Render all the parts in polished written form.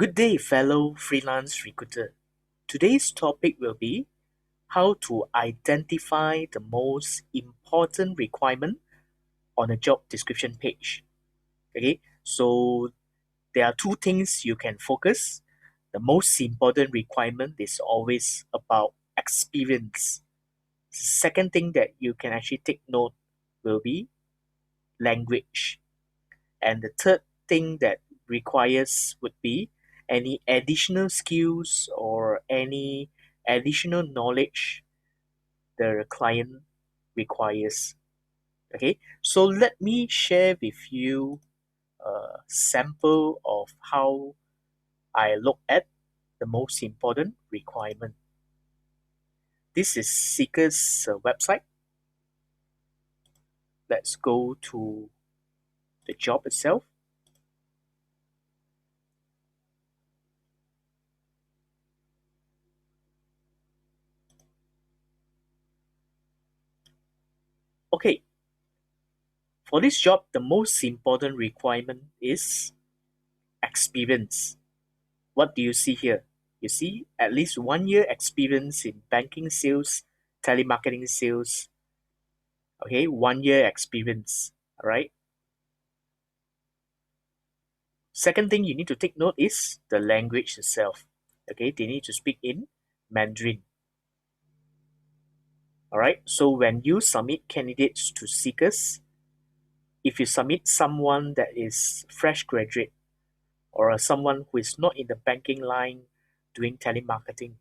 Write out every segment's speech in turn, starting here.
Good day, fellow freelance recruiter. Today's topic will be how to identify the most important requirement on a job description page. Okay, so there are two things you can focus. The most important requirement is always about experience. Second thing that you can actually take note will be language. And the third thing that requires would be any additional skills or any additional knowledge the client requires. Okay, so let me share with you a sample of how I look at the most important requirement. This is Seekers' website. Let's go to the job itself. Okay, for this job, the most important requirement is experience. What do you see here? You see at least 1 year experience in banking sales, telemarketing sales. Okay, 1 year experience. All right. Second thing you need to take note is the language itself. Okay, they need to speak in Mandarin. All right. So when you submit candidates to Seekers, if you submit someone that is fresh graduate or someone who is not in the banking line doing telemarketing,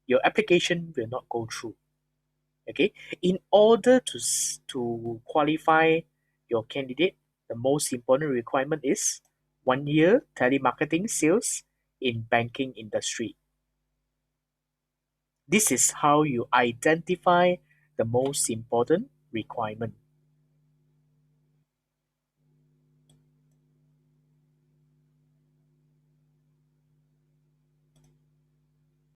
your application will not go through. Okay, in order to qualify your candidate, the most important requirement is 1 year telemarketing sales in banking industry. This is how you identify the most important requirement.